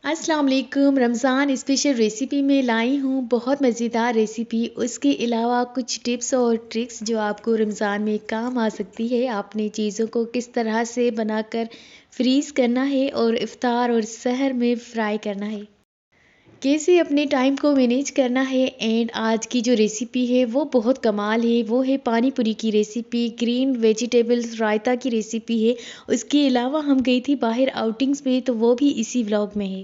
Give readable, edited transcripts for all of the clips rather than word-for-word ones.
अस्सलाम वालेकुम। Ramzan special recipe में लाई हूँ बहुत मज़ेदार रेसिपी। उसके अलावा कुछ टिप्स और ट्रिक्स जो आपको रमज़ान में काम आ सकती है। आपने चीज़ों को किस तरह से बनाकर फ्रीज़ करना है और इफ़्तार और सहर में फ्राई करना है, कैसे अपने टाइम को मैनेज करना है। एंड आज की जो रेसिपी है वो बहुत कमाल है। वो है पानी पूरी की रेसिपी, ग्रीन वेजिटेबल्स रायता की रेसिपी है। उसके अलावा हम गई थी बाहर आउटिंग्स में, तो वो भी इसी व्लॉग में है।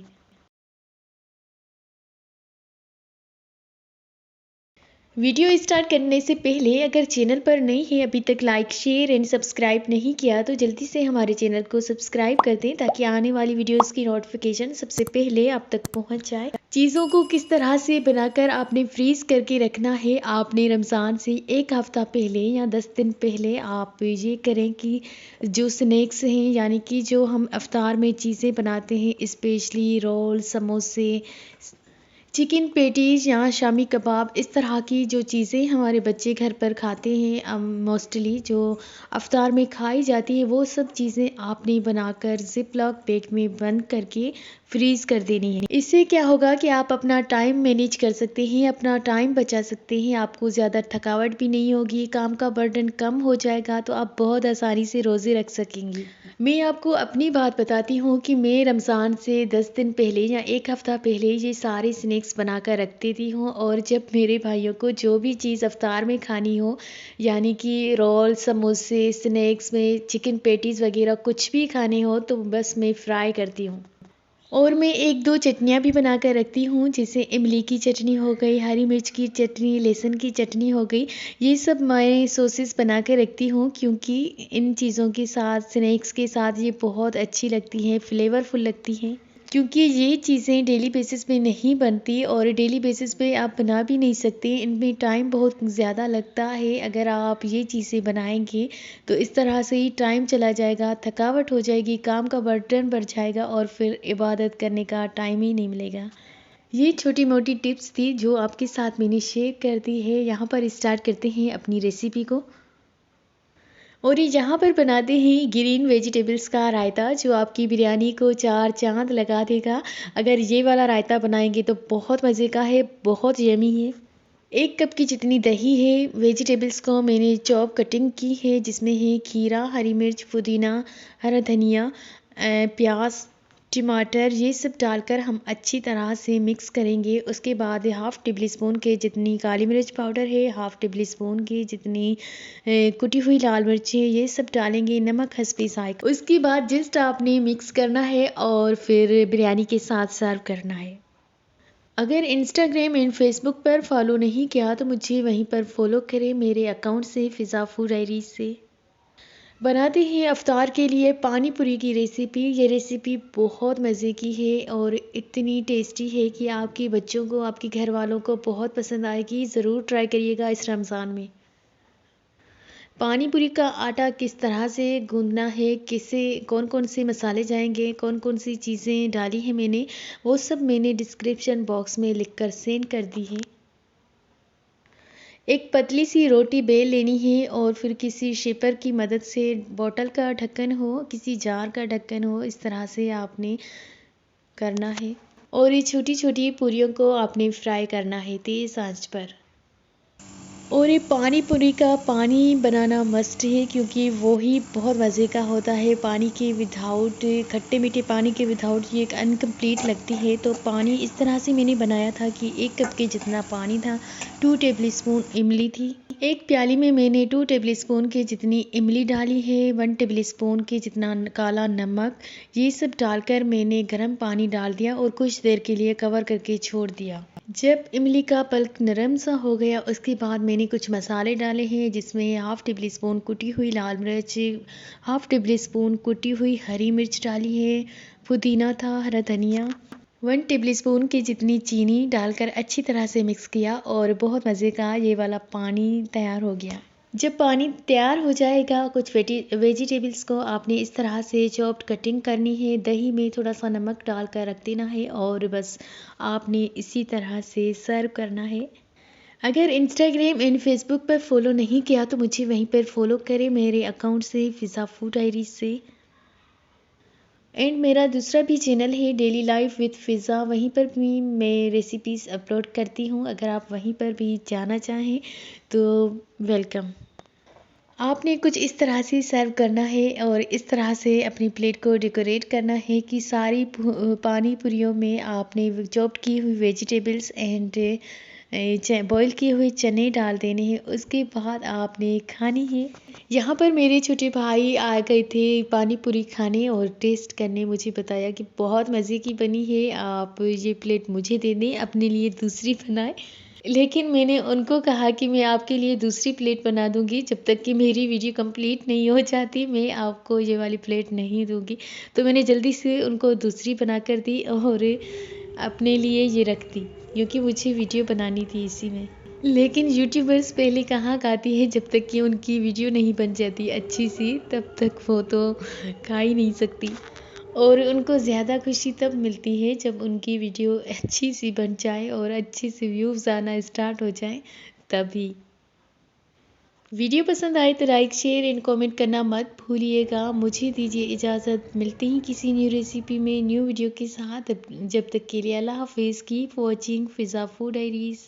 वीडियो स्टार्ट करने से पहले अगर चैनल पर नई है, अभी तक लाइक शेयर एंड सब्सक्राइब नहीं किया, तो जल्दी से हमारे चैनल को सब्सक्राइब कर दें ताकि आने वाली वीडियोस की नोटिफिकेशन सबसे पहले आप तक पहुंच जाए। चीज़ों को किस तरह से बनाकर आपने फ्रीज करके रखना है। आपने रमज़ान से एक हफ्ता पहले या 10 दिन पहले आप ये करें कि जो स्नैक्स हैं, यानी कि जो हम अफ्तार में चीज़ें बनाते हैं, स्पेशली रोल, समोसे, चिकन पेटीज या शामी कबाब, इस तरह की जो चीज़ें हमारे बच्चे घर पर खाते हैं, मोस्टली जो अफ्तार में खाई जाती है, वो सब चीज़ें आपने बनाकर जिप लॉक बैग में बंद करके फ्रीज़ कर देनी है। इससे क्या होगा कि आप अपना टाइम मैनेज कर सकते हैं, अपना टाइम बचा सकते हैं, आपको ज़्यादा थकावट भी नहीं होगी, काम का बर्डन कम हो जाएगा, तो आप बहुत आसानी से रोज़े रख सकेंगी। मैं आपको अपनी बात बताती हूँ कि मैं रमज़ान से 10 दिन पहले या एक हफ़्ता पहले ये सारे स्नैक्स बनाकर रख देती हूँ। और जब मेरे भाइयों को जो भी चीज़ अफ्तार में खानी हो, यानी कि रोल, समोसे, स्नैक्स में चिकन पैटीज़ वगैरह कुछ भी खाने हो, तो बस मैं फ्राई करती हूँ। और मैं एक दो चटनियाँ भी बना कर रखती हूँ, जैसे इमली की चटनी हो गई, हरी मिर्च की चटनी, लहसुन की चटनी हो गई। ये सब मैं सॉसेस बना के रखती हूँ, क्योंकि इन चीज़ों के साथ, स्नैक्स के साथ ये बहुत अच्छी लगती हैं, फ्लेवरफुल लगती हैं। क्योंकि ये चीज़ें डेली बेसिस पे नहीं बनती और डेली बेसिस पे आप बना भी नहीं सकते, इनमें टाइम बहुत ज़्यादा लगता है। अगर आप ये चीज़ें बनाएंगे तो इस तरह से ही टाइम चला जाएगा, थकावट हो जाएगी, काम का बर्डन बढ़ जाएगा और फिर इबादत करने का टाइम ही नहीं मिलेगा। ये छोटी मोटी टिप्स थी जो आपके साथ मैंने शेयर कर दी है। यहाँ पर स्टार्ट करते हैं अपनी रेसिपी को। और ये यहाँ पर बनाते हैं ग्रीन वेजिटेबल्स का रायता, जो आपकी बिरयानी को चार चांद लगा देगा। अगर ये वाला रायता बनाएंगे तो बहुत मज़े का है, बहुत यमी है। 1 कप की जितनी दही है, वेजिटेबल्स को मैंने चॉप कटिंग की है, जिसमें है खीरा, हरी मिर्च, पुदीना, हरा धनिया, प्याज, टमाटर, ये सब डालकर हम अच्छी तरह से मिक्स करेंगे। उसके बाद हाफ़ टेबल स्पून के जितनी काली मिर्च पाउडर है, हाफ़ टेबल स्पून की जितनी कुटी हुई लाल मिर्च है, ये सब डालेंगे, नमक हस्बे ज़ायक़ा। उसके बाद जस्ट आपने मिक्स करना है और फिर बिरयानी के साथ सर्व करना है। अगर इंस्टाग्राम एंड फेसबुक पर फॉलो नहीं किया तो मुझे वहीं पर फॉलो करें, मेरे अकाउंट से, फ़िज़ा फूड डायरीज़ से। बनाते हैं अफ्तार के लिए पानी पूरी की रेसिपी। ये रेसिपी बहुत मज़े की है और इतनी टेस्टी है कि आपके बच्चों को, आपके घर वालों को बहुत पसंद आएगी। ज़रूर ट्राई करिएगा इस रमज़ान में। पानी पूरी का आटा किस तरह से गूंदना है, किसे कौन कौन से मसाले जाएंगे, कौन कौन सी चीज़ें डाली हैं मैंने, वो सब मैंने डिस्क्रिप्शन बॉक्स में लिखकर सेंड कर दी है। एक पतली सी रोटी बेल लेनी है और फिर किसी शेपर की मदद से, बॉटल का ढक्कन हो, किसी जार का ढक्कन हो, इस तरह से आपने करना है। और ये छोटी छोटी पूरियों को आपने फ्राई करना है तेज़ आंच पर। और ये पानी पूरी का पानी बनाना मस्ट है, क्योंकि वो ही बहुत मज़े का होता है। पानी के विदाउट, खट्टे मीठे पानी के विदाउट ये एक अनकम्प्लीट लगती है। तो पानी इस तरह से मैंने बनाया था कि 1 कप के जितना पानी था, 2 टेबल स्पून इमली थी। एक प्याली में मैंने 2 टेबल स्पून के जितनी इमली डाली है, 1 टेबल स्पून के जितना काला नमक, ये सब डालकर मैंने गर्म पानी डाल दिया और कुछ देर के लिए कवर करके छोड़ दिया। जब इमली का पल्प नरम सा हो गया, उसके बाद मैंने कुछ मसाले डाले हैं, जिसमें हाफ़ टेबल स्पून कुटी हुई लाल मिर्च, हाफ़ टेबल स्पून कुटी हुई हरी मिर्च डाली है, पुदीना था, हरा धनिया, 1 टेबल स्पून की जितनी चीनी डालकर अच्छी तरह से मिक्स किया और बहुत मज़े का ये वाला पानी तैयार हो गया। जब पानी तैयार हो जाएगा, कुछ वेजिटेबल्स को आपने इस तरह से चॉप्ड कटिंग करनी है, दही में थोड़ा सा नमक डालकर रख देना है और बस आपने इसी तरह से सर्व करना है। अगर इंस्टाग्राम एंड फेसबुक पर फॉलो नहीं किया तो मुझे वहीं पर फॉलो करें, मेरे अकाउंट से, फ़िज़ा फूड डायरीज़ से। एंड मेरा दूसरा भी चैनल है डेली लाइफ विद फ़िज़ा, वहीं पर भी मैं रेसिपीज़ अपलोड करती हूँ। अगर आप वहीं पर भी जाना चाहें तो वेलकम। आपने कुछ इस तरह से सर्व करना है और इस तरह से अपनी प्लेट को डेकोरेट करना है कि सारी पानी पूरियों में आपने चॉप्ड की हुई वेजिटेबल्स एंड बॉईल किए हुए चने डाल देने हैं। उसके बाद आपने खानी है। यहाँ पर मेरे छोटे भाई आ गए थे पानी पूरी खाने और टेस्ट करने, मुझे बताया कि बहुत मज़े की बनी है, आप ये प्लेट मुझे दे दें, अपने लिए दूसरी बनाएं। लेकिन मैंने उनको कहा कि मैं आपके लिए दूसरी प्लेट बना दूंगी, जब तक कि मेरी वीडियो कंप्लीट नहीं हो जाती मैं आपको ये वाली प्लेट नहीं दूंगी। तो मैंने जल्दी से उनको दूसरी बना कर दी और अपने लिए ये रख दी, क्योंकि मुझे वीडियो बनानी थी इसी में। लेकिन यूट्यूबर्स पहले कहाँ खाती है, जब तक कि उनकी वीडियो नहीं बन जाती अच्छी सी तब तक वो तो खा ही नहीं सकती। और उनको ज़्यादा खुशी तब मिलती है जब उनकी वीडियो अच्छी सी बन जाए और अच्छे से व्यूज़ आना स्टार्ट हो जाए, तभी। वीडियो पसंद आए तो लाइक शेयर एंड कमेंट करना मत भूलिएगा। मुझे दीजिए इजाज़त, मिलते हैं किसी न्यू रेसिपी में न्यू वीडियो के साथ। जब तक के लिए अल्लाह हाफिज़। कीप वॉचिंग फ़िज़ा फूड डायरीज़।